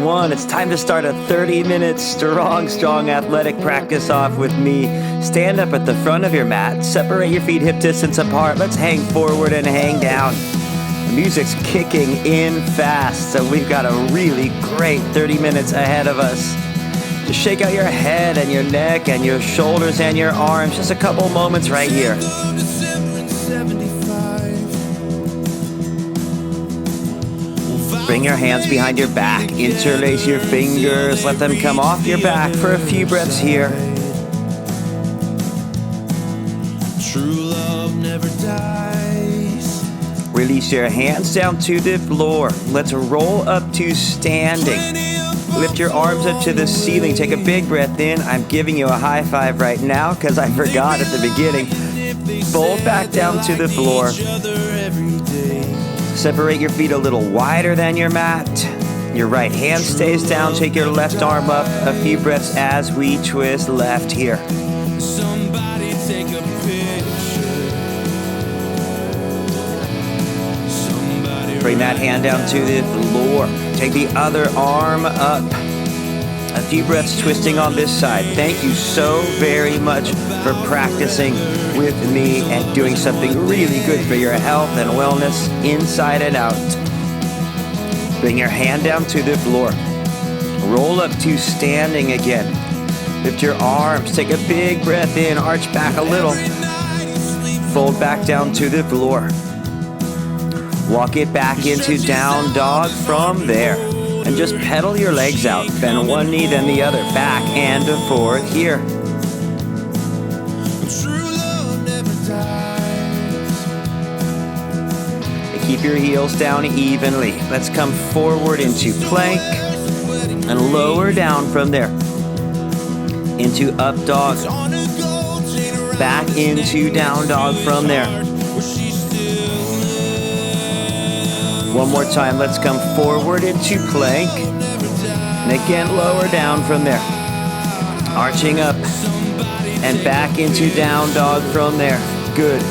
everyone. It's time to start a 30-minute strong athletic practice off with me. Stand up at the front of your mat. Separate your feet hip distance apart. Let's hang forward and hang down. The music's kicking in fast, so we've got a really great 30 minutes ahead of us. Just shake out your head and your neck and your shoulders and your arms. Just a couple moments right here. Bring your hands behind your back. Interlace your fingers. Let them come off your back for a few breaths here. True love never dies. Release your hands down to the floor. Let's roll up to standing. Lift your arms up to the ceiling. Take a big breath in. I'm giving you a high five right now because I forgot at the beginning. Fold back down to the floor. Separate your feet a little wider than your mat. Your right hand stays down. Take your left arm up. A few breaths as we twist left here. Somebody take a picture. Bring that hand down to the floor. Take the other arm up. A few breaths twisting on this side. Thank you so very much for practicing with me and doing something really good for your health and wellness inside and out. Bring your hand down to the floor. Roll up to standing again. Lift your arms. Take a big breath in. Arch back a little. Fold back down to the floor. Walk it back into down dog from there. And just pedal your legs out. Bend one knee, then the other. Back and forth here. And keep your heels down evenly. Let's come forward into plank. And lower down from there. Into up dog. Back into down dog from there. One more time, let's come forward into plank. And again, lower down from there. Arching up and back into down dog from there. Good.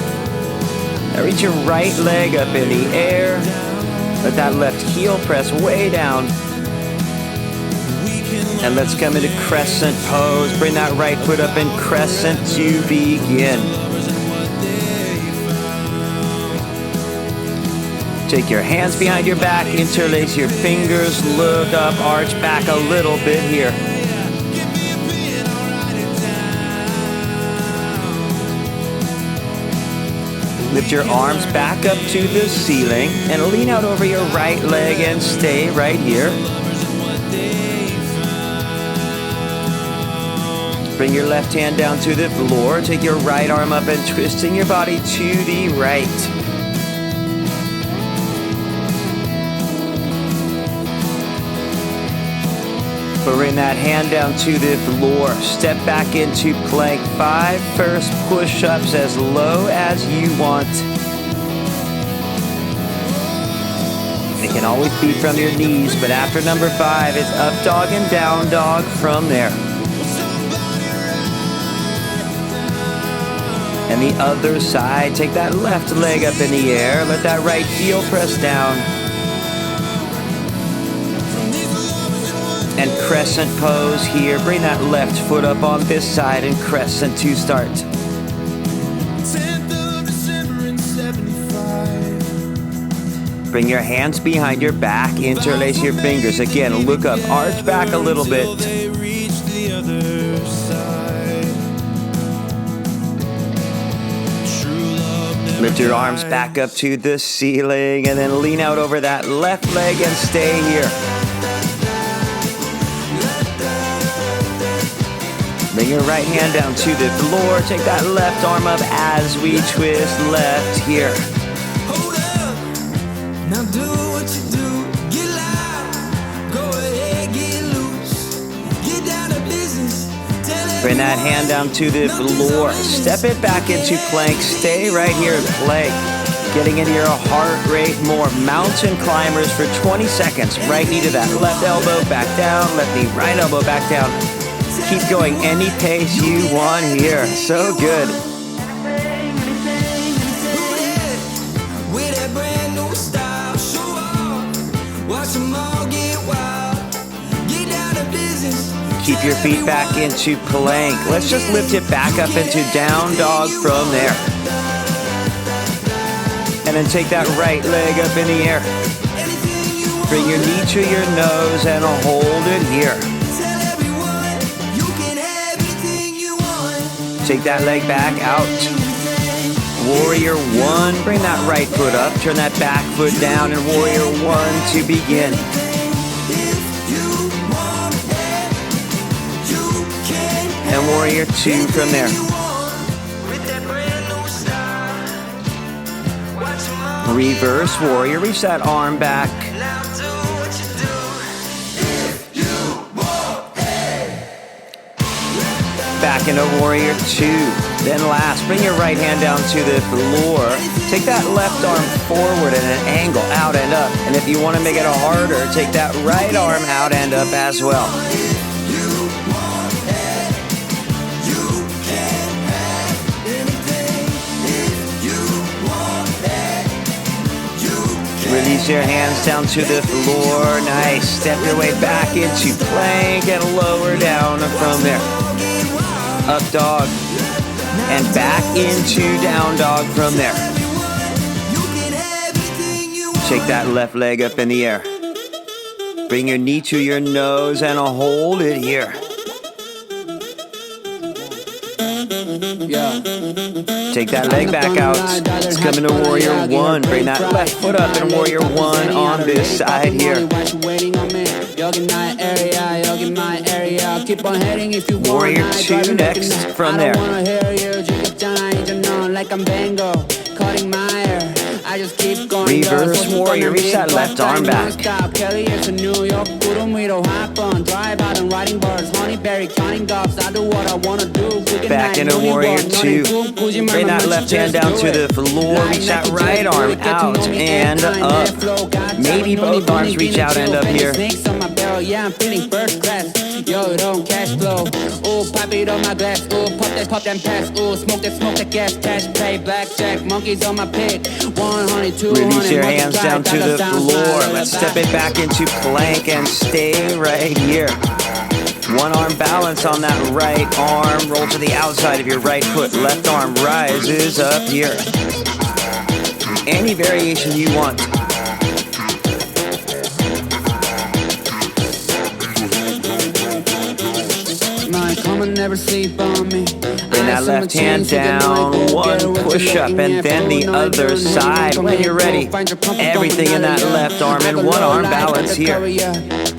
Now reach your right leg up in the air. Let that left heel press way down. And let's come into Crescent Pose. Bring that right foot up in Crescent to begin. Take your hands behind your back, interlace your fingers, look up, arch back a little bit here. Lift your arms back up to the ceiling and lean out over your right leg and stay right here. Bring your left hand down to the floor. Take your right arm up and twisting your body to the right. Bring that hand down to the floor. Step back into plank. 5 first push-ups as low as you want. It can always be from your knees, but after number 5, it's up dog and down dog from there. And the other side, take that left leg up in the air. Let that right heel press down. And Crescent Pose here. Bring that left foot up on this side and Crescent to start. 10th of December in 75. Bring your hands behind your back. Interlace your fingers. Again, look up. Arch back a little bit. They reach the other side. True love never Lift your arms back up to the ceiling and then lean out over that left leg and stay here. Bring your right hand down to the floor. Take that left arm up as we twist left here. Hold up, now do what you do. Get loud, go ahead, get loose. Get down to business. Bring that hand down to the floor. Step it back into plank. Stay right here in plank. Getting into your heart rate more. Mountain climbers for 20 seconds. Right knee to that left elbow, back down. Left knee, right elbow, back down. Keep going any pace you want here. So good. With that brand new style, show off. Watch them all get wild. your feet back into plank. Let's just lift it back up into down dog from there. And then take that right leg up in the air. Bring your knee to your nose and hold it here. Take that leg back out. Warrior one, bring that right foot up, turn that back foot down, and warrior one to begin. And warrior two from there. Reverse warrior, reach that arm back. Back into warrior two. Then last, bring your right hand down to the floor. Take that left arm forward at an angle, out and up. And if you want to make it harder, take that right arm out and up as well. Release your hands down to the floor. Nice. Step your way back into plank and lower down from there. Up dog. And back into down dog from there. Take that left leg up in the air. Bring your knee to your nose and hold it here. Take that leg back out. Let's come into warrior one. Bring that left foot up in warrior one on this side here. Warrior two next from there. Reverse warrior, reach that left arm back. Back into warrior two. Bring that left hand down to the floor, reach that right arm out and up. Maybe both arms reach out and up here. Yeah, I'm feeling first class. Yo, don't cash flow. Ooh, pop it on my glass. Ooh, pop that pass. Ooh, smoke that gas. Cash play, blackjack. Monkeys on my pick. 100, 200. Release your hands down to the floor. Let's step it back into plank and stay right here. One arm balance on that right arm. Roll to the outside of your right foot. Left arm rises up here. Any variation you want. Never sleep on me. Bring that left hand down, one push up and then the other side. When you're ready, everything in that left arm and one arm balance here.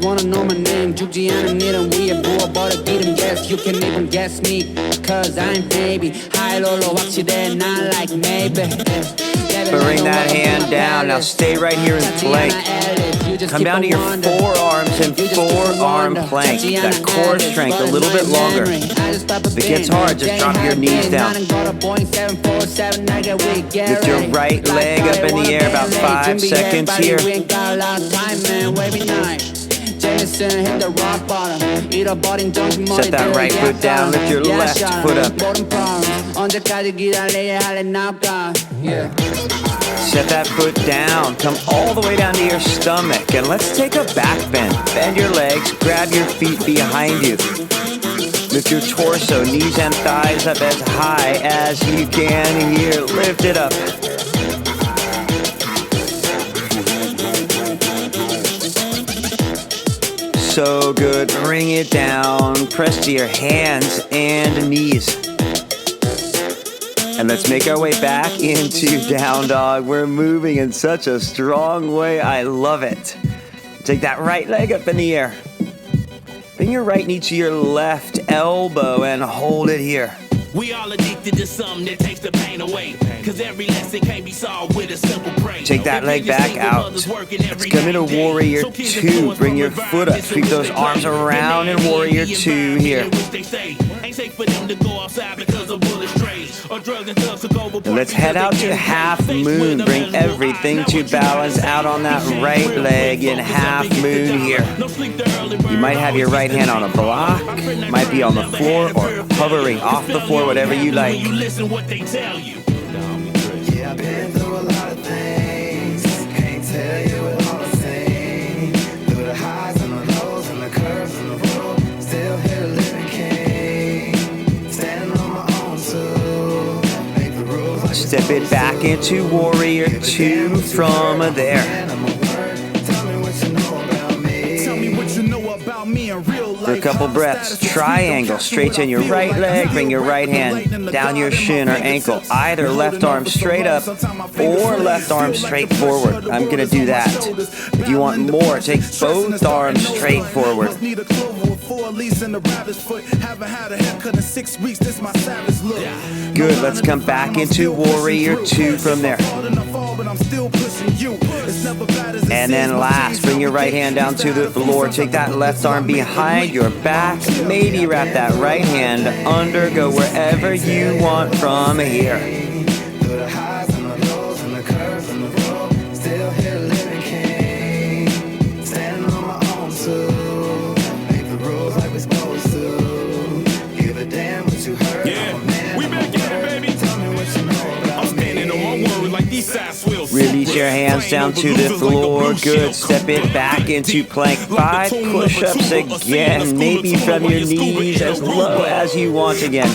Wanna know my name, Jujiana, need a weird boy, but I beat him, guess you can even guess me, cause I'm baby. High lolo, watch you there, not like maybe. Bring that hand down, now stay right here in plank. Come down to your forearms and forearm plank. That core strength a little bit longer. If it gets hard, just drop your knees down. Lift your right leg up in the air, about 5 seconds here. Set that right foot down, lift your left foot up. Set that foot down, come all the way down to your stomach, and let's take a back bend. Bend your legs, grab your feet behind you. Lift your torso, knees and thighs up as high as you can here. Lift it up. So good, bring it down, press to your hands and knees. And let's make our way back into down dog. We're moving in such a strong way. I love it. Take that right leg up in the air. Bring your right knee to your left elbow and hold it here. We all addicted to something that takes the pain away. Cause every lesson can't be solved with a simple praise. Take that leg back out. Let's come into warrior two. Bring your foot up. Sweep those arms around in warrior two here. And let's head out to half moon. Bring everything to balance out on that right leg in half moon here. You might have your right hand on a block, might be on the floor or hovering off the floor, whatever you like. Yeah, I've been through a lot of things. Can't tell you it all the same. Through the highs and the lows and the curves and the road. Still here to live. Step it back into warrior two from there. For a couple breaths, triangle, straighten your right leg, bring your right hand down your shin or ankle, either left arm straight up or left arm straight forward. I'm going to do that. If you want more, take both arms straight forward. Good, let's come back into warrior two from there. And then last, bring your right hand down to the floor. Take that left arm behind your back. Maybe wrap that right hand under. Go wherever you want from here. Release your hands down to the floor. Good. Step it back into plank. 5 push-ups again. Maybe from your knees as low as you want again.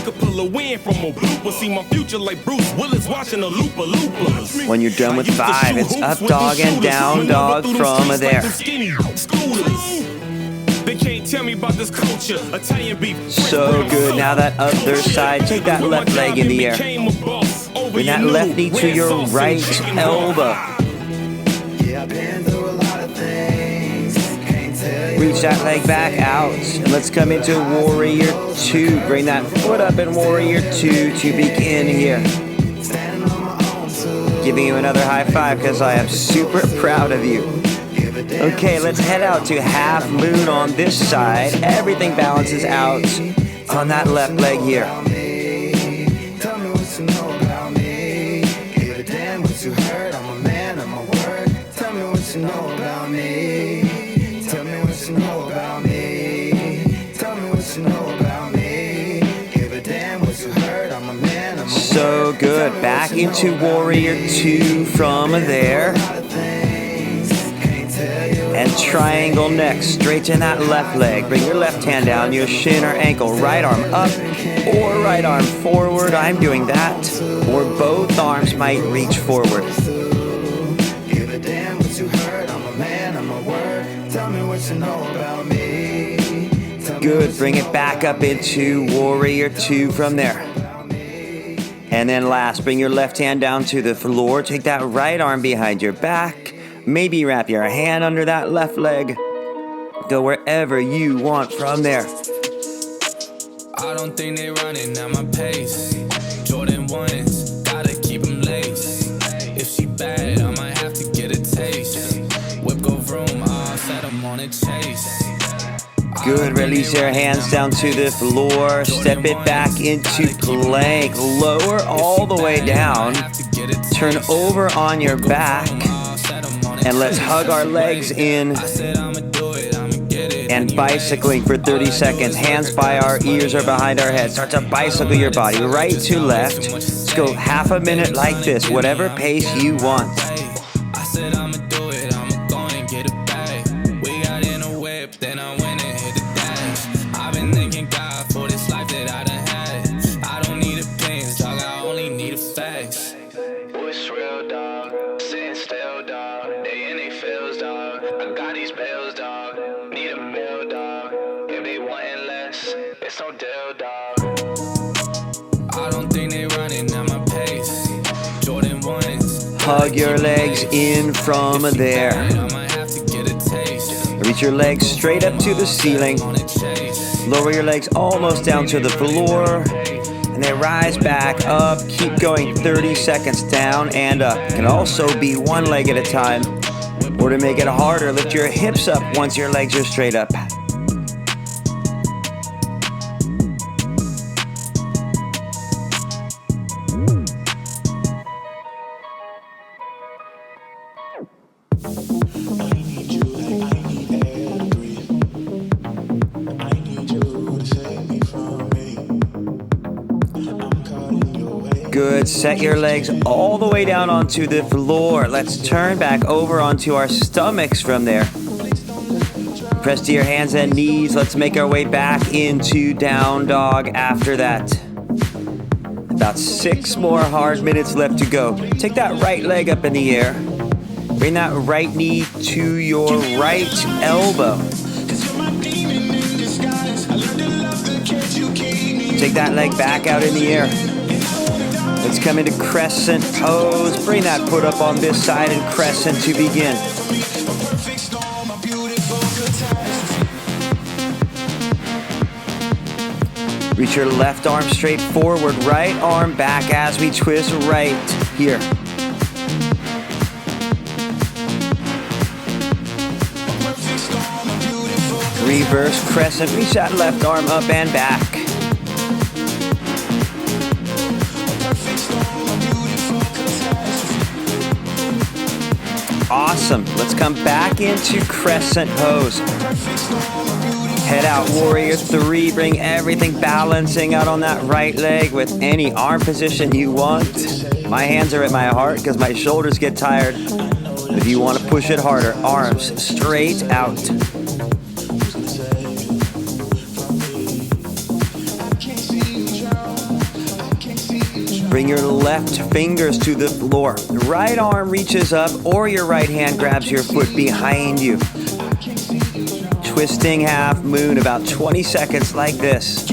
When you're done with 5, it's up dog and down dog from there. So good. Now that other side. Take that left leg in the air. Bring that left knee to your right elbow. Reach that leg back out. And let's come into warrior two. Bring that foot up in warrior two to begin here. Giving you another high five because I am super proud of you. Okay, let's head out to half moon on this side. Everything balances out on that left leg here. So good. Back into warrior two from there. And triangle next. Straighten that left leg. Bring your left hand down your shin or ankle. Right arm up or right arm forward. I'm doing that. Or both arms might reach forward. Good. Bring it back up into warrior two from there. And then last, bring your left hand down to the floor. Take that right arm behind your back. Maybe wrap your hand under that left leg. Go wherever you want from there. I don't think they running at my pace. Jordan 1s, gotta keep them laced. If she bad, I might have to get a taste. Whip go vroom, I'll set them on a chase. Good. Release your hands down to the floor. Step it back into plank. Lower all the way down. Turn over on your back. And let's hug our legs in. And bicycling for 30 seconds. Hands by our ears or behind our head. Start to bicycle your body right to left. Let's go half a minute like this. Whatever pace you want. Hug your legs in from there. Reach your legs straight up to the ceiling. Lower your legs almost down to the floor. And then rise back up. Keep going 30 seconds down and up. It can also be one leg at a time. Or to make it harder, lift your hips up once your legs are straight up. Good. Set your legs all the way down onto the floor. Let's turn back over onto our stomachs from there. Press to your hands and knees. Let's make our way back into down dog after that. About 6 more hard minutes left to go. Take that right leg up in the air. Bring that right knee to your right elbow. Take that leg back out in the air. Let's come into Crescent Pose. Bring that foot up on this side and Crescent to begin. Reach your left arm straight forward, right arm back as we twist right here. Reverse Crescent, reach that left arm up and back. Awesome. Let's come back into Crescent Pose. Head out, Warrior 3. Bring everything balancing out on that right leg with any arm position you want. My hands are at my heart because my shoulders get tired. If you want to push it harder, arms straight out. Bring your left fingers to the floor. Right arm reaches up or your right hand grabs your foot behind you. Twisting half moon, about 20 seconds like this.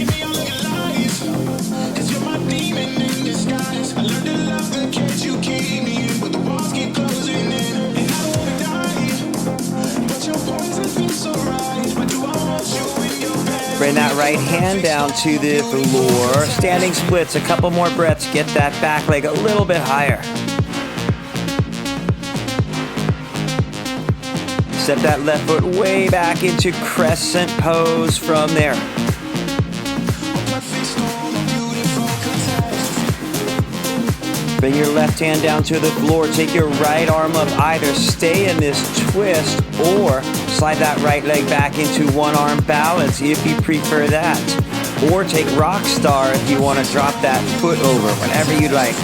Bring that right hand down to the floor. Standing splits, a couple more breaths. Get that back leg a little bit higher. Step that left foot way back into Crescent Pose from there. Bring your left hand down to the floor. Take your right arm up. Either stay in this twist or slide that right leg back into one arm balance if you prefer that. Or take Rock Star if you want to drop that foot over, whatever you'd like.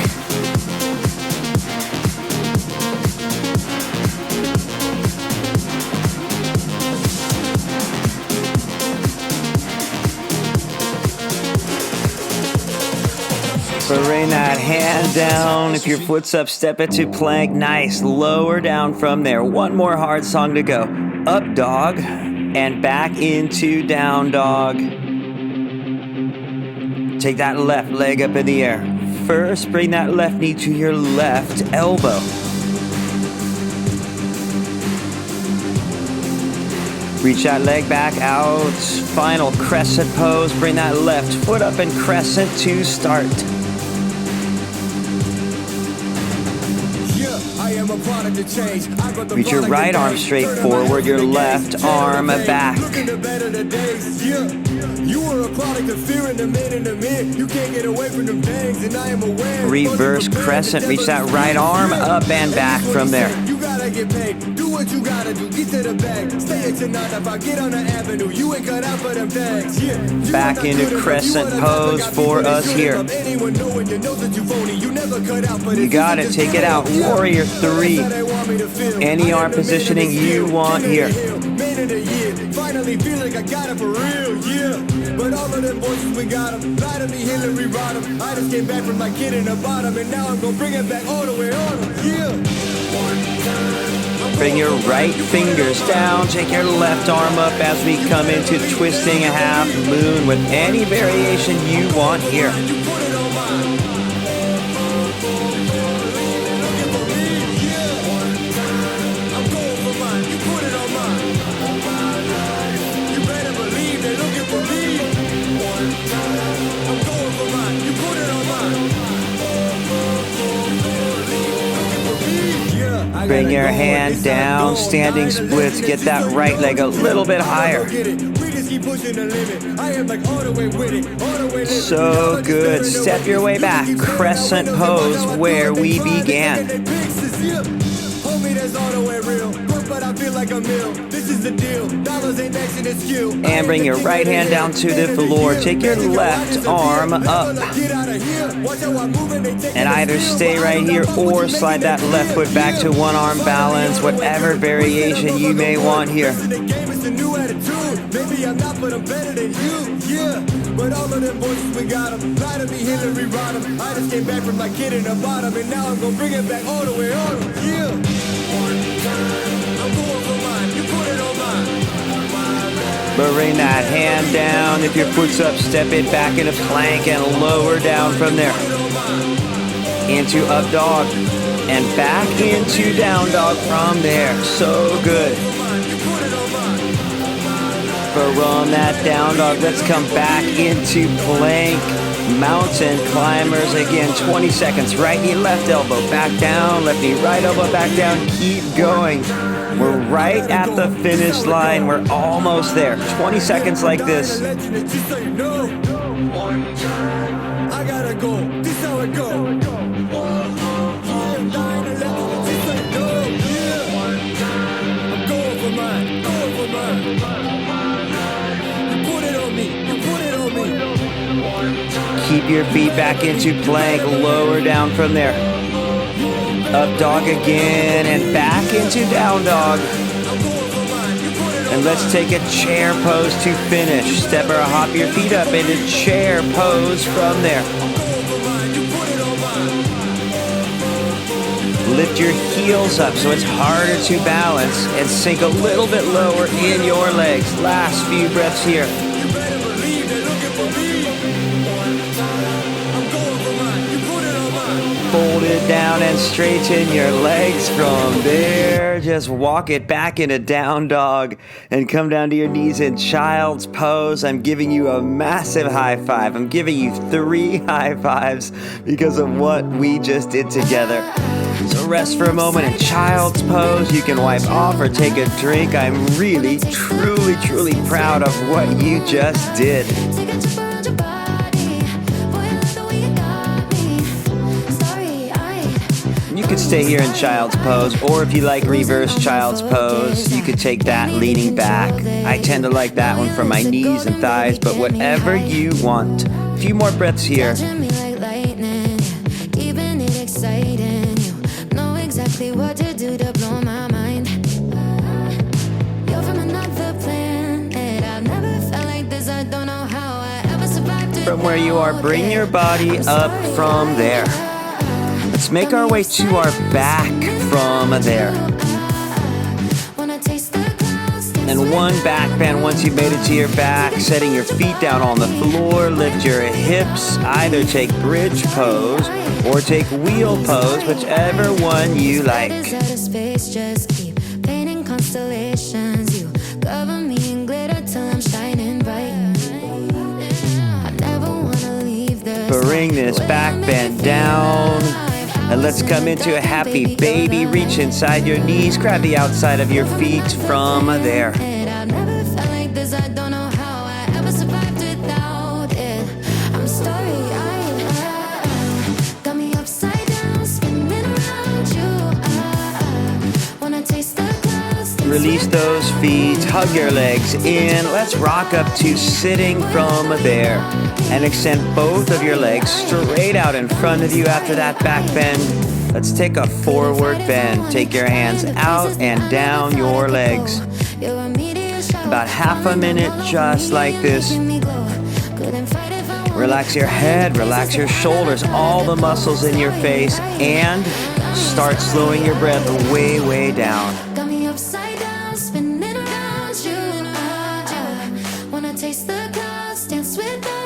Bring that hand down. If your foot's up, step it to plank. Nice. Lower down from there. One more hard song to go. Up dog and back into down dog. Take that left leg up in the air. First, bring that left knee to your left elbow. Reach that leg back out. Final Crescent Pose. Bring that left foot up and Crescent to start. Reach your right arm straight forward, your left arm back. Reverse Crescent, reach that right arm up and back from there. Back into Crescent Pose for us here. You got it, take it out. Warrior 3. Any arm positioning you want here. Finally feel like I got it for real, yeah. But all of them voices, we got them. Lie to me, Hillary Rodham. I just came back from my kid in the bottom, and now I'm gonna bring it back all the way on them, yeah. Bring your right fingers down. Take your left arm up as we come into twisting a half moon with any variation you want here. Bring your hand down, standing splits. Get that right leg a little bit higher. So good. Step your way back. Crescent Pose where we began. And bring your right hand down to the floor. Take your left arm up. And either stay right here or slide that left foot back to one arm balance, whatever variation you may want here. Maybe I'm not, but I'm better than you, yeah. But all of them voices, we got them. Lie to me, Hillary Rodham. I just came back from like hitting the bottom, and now I'm gonna bring it back all the way on them. Yeah. I'm going for mine. You put it on mine. Bring that hand down. If your foot's up, step it back into plank and lower down from there. Into up dog and back into down dog from there. So good. From that down dog, let's come back into plank. Mountain climbers again. 20 seconds. Right knee, left elbow back down. Left knee, right elbow back down. Keep going. We're right at the finish line. We're almost there. 20 seconds like this. I gotta go. This how it go. I'm going for mine. Going for mine. You put it on me. You put it on me. Keep your feet back into plank. Lower down from there. Up dog again and back into down dog. And let's take a chair pose to finish. Step or hop your feet up into chair pose from there. Lift your heels up so it's harder to balance and sink a little bit lower in your legs. Last few breaths here. Fold it down and straighten your legs from there. Just walk it back into down dog and come down to your knees in child's pose. I'm giving you a massive high five. I'm giving you 3 high fives because of what we just did together. So rest for a moment in child's pose. You can wipe off or take a drink. I'm really, truly, truly proud of what you just did. You could stay here in child's pose, or if you like reverse child's pose, you could take that leaning back. I tend to like that one for my knees and thighs, but whatever you want. A few more breaths here. What to do to blow my mind. You're from another planet. I've never felt like this. I don't know how I ever survived. From where you are, bring your body up from there. Let's make our way to our back from there. And one back bend once you've made it to your back, setting your feet down on the floor, lift your hips, either take bridge pose or take wheel pose, whichever one you like. Just keep painting constellations. You cover me in glitter till I'm shining bright. I never wanna leave the Bring this back bend down. And let's come into a happy baby. Reach inside your knees, grab the outside of your feet from there. I've never felt like this. I don't know how I ever survived without it. I'm starry-eyed. Got me upside down, spinning around you. Wanna taste the glass. Release those feet, hug your legs in. Let's rock up to sitting from there. And extend both of your legs straight out in front of you after that back bend. Let's take a forward bend. Take your hands out and down your legs. About half a minute, just like this. Relax your head, relax your shoulders, all the muscles in your face, and start slowing your breath way, way down. Got me upside down, spinning around you. Wanna taste the glass, dance with them.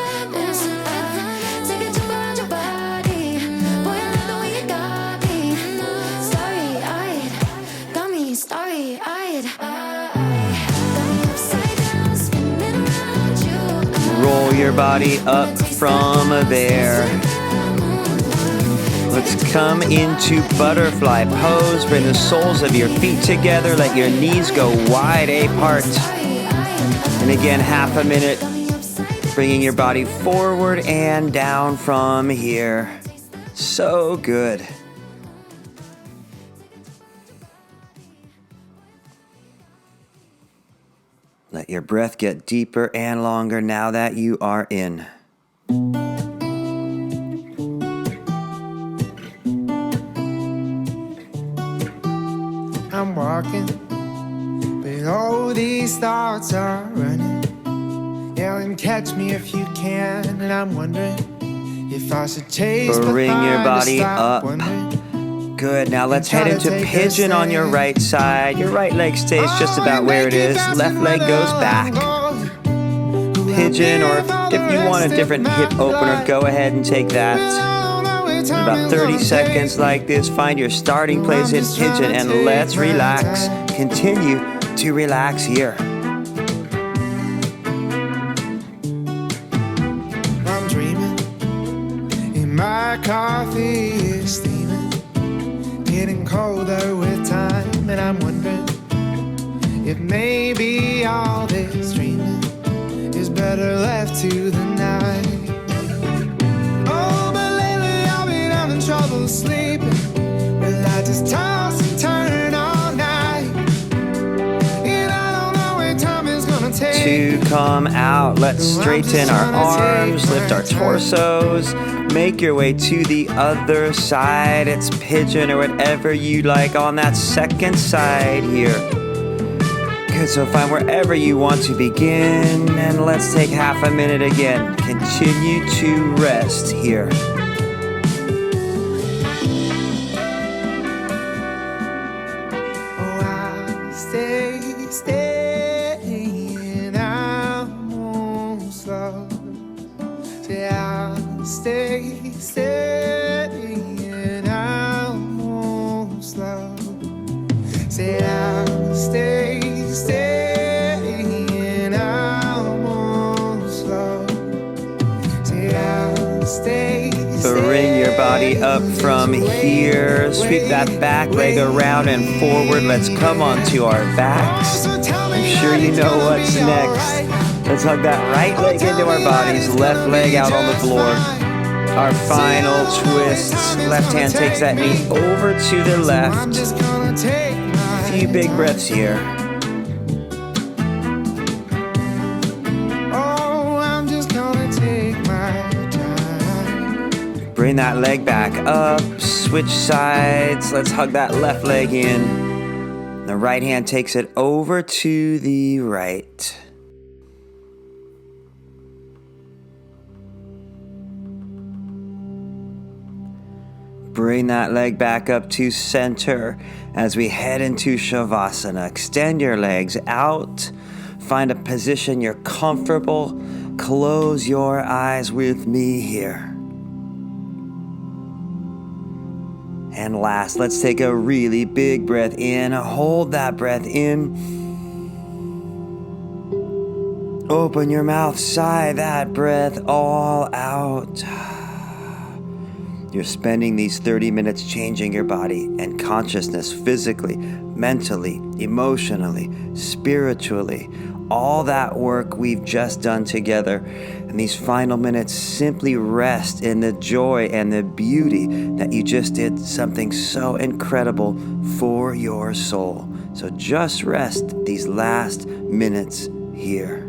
Take a jump around your body. Boy, I love the way you got me. Starry-eyed, got me starry-eyed. Got me upside down, spinning around you. Roll your body up from there. Let's come into butterfly pose. Bring the soles of your feet together. Let your knees go wide apart. And again, half a minute. Bringing your body forward and down from here. So good. Let your breath get deeper and longer now that you are in. I'm walking, but all these thoughts are running. Yelling, catch me if you can, and I'm wondering if I should chase the Bring your fire to body stop up. wondering. Good. Now let's head into pigeon on your right side. Your right leg stays just about where it is. Left leg goes back. Pigeon, or if you want a different hip opener, go ahead and take that. In about 30 seconds like this, find your starting place in pigeon and let's relax. Continue to relax here. I'm dreaming, and my coffee is steaming, getting colder with time, and I'm wondering if maybe all this dreaming is better left to the night. Oh, but lately I've been having trouble sleeping. Well, I just toss and turn all night, and I don't know where time is gonna take. To come out, let's straighten our arms, lift our torsos, make your way to the other side. It's pigeon or whatever you like on that second side here. Good, so find wherever you want to begin, and let's take half a minute again. Continue to rest here. Oh, I'll stay, and I won't slow. Say I'll stay, and I won't slow. Say I'll stay, and I won't slow. Say I'll stay. Bring your body up from here. Sweep that back leg around and forward. Let's come onto our backs. I'm sure you know what's next. Let's hug that right leg into our bodies, left leg out on the floor. Our final twists. Left hand takes that knee over to the left. A few big breaths here. Oh, I'm just gonna take my time. Bring that leg back up. Switch sides. Let's hug that left leg in. The right hand takes it over to the right. Bring that leg back up to center as we head into Shavasana. Extend your legs out. Find a position you're comfortable. Close your eyes with me here. And last, let's take a really big breath in. Hold that breath in. Open your mouth, sigh that breath all out. You're spending these 30 minutes changing your body and consciousness physically, mentally, emotionally, spiritually. All that work we've just done together. And these final minutes, simply rest in the joy and the beauty that you just did something so incredible for your soul. So just rest these last minutes here.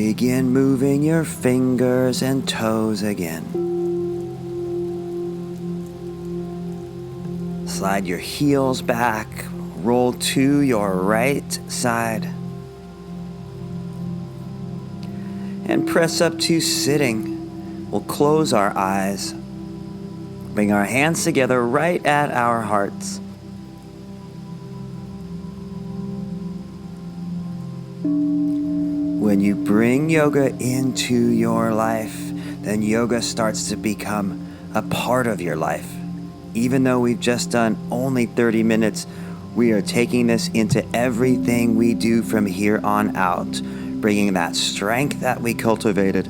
Begin moving your fingers and toes again. Slide your heels back, roll to your right side, and press up to sitting. We'll close our eyes. Bring our hands together right at our hearts. When you bring yoga into your life, then yoga starts to become a part of your life. Even though we've just done only 30 minutes, we are taking this into everything we do from here on out, bringing that strength that we cultivated,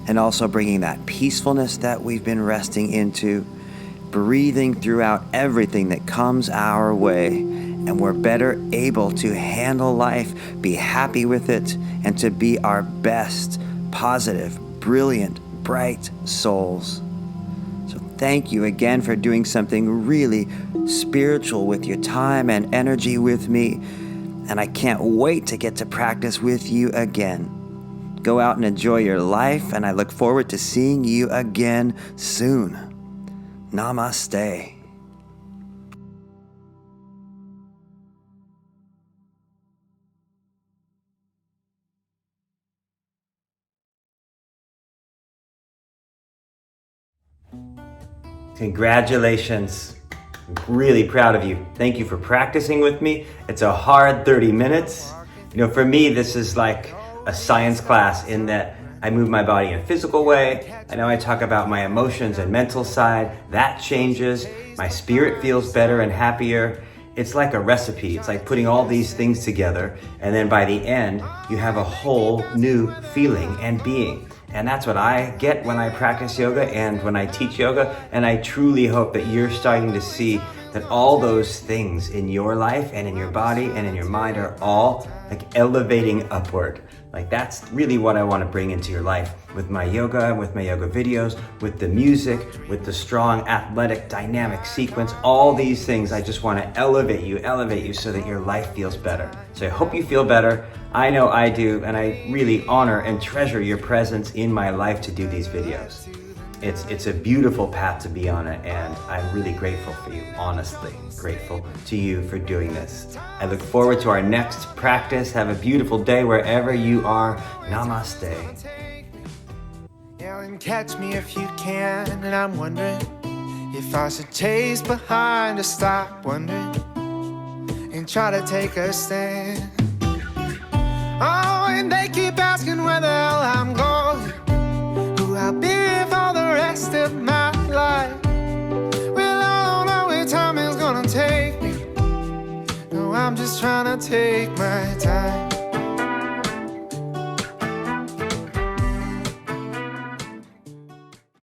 and also bringing that peacefulness that we've been resting into, breathing throughout everything that comes our way, and we're better able to handle life, be happy with it, and to be our best, positive, brilliant, bright souls. So thank you again for doing something really spiritual with your time and energy with me, and I can't wait to get to practice with you again. Go out and enjoy your life, and I look forward to seeing you again soon. Namaste. Congratulations. I'm really proud of you. Thank you for practicing with me. It's a hard 30 minutes. You know, for me, this is like a science class in that I move my body in a physical way. I know I talk about my emotions and mental side. That changes. My spirit feels better and happier. It's like a recipe. It's like putting all these things together, and then by the end, you have a whole new feeling and being. And that's what I get when I practice yoga and when I teach yoga. And I truly hope that you're starting to see that all those things in your life and in your body and in your mind are all like elevating upward. Like that's really what I want to bring into your life with my yoga, with my yoga videos, with the music, with the strong, athletic, dynamic sequence, all these things. I just want to elevate you so that your life feels better. So I hope you feel better. I know I do, and I really honor and treasure your presence in my life to do these videos. It's a beautiful path to be on it, and I'm really grateful for you, honestly grateful to you for doing this. I look forward to our next practice. Have a beautiful day wherever you are. Namaste. Yeah, and catch me if you can, and I'm wondering if I should chase behind or stop wondering and try to take a stand. Oh, and they keep asking where the hell I'm going, who I'll be for the rest of my life. Well, I don't know where time is gonna take me. No, I'm just trying to take my time.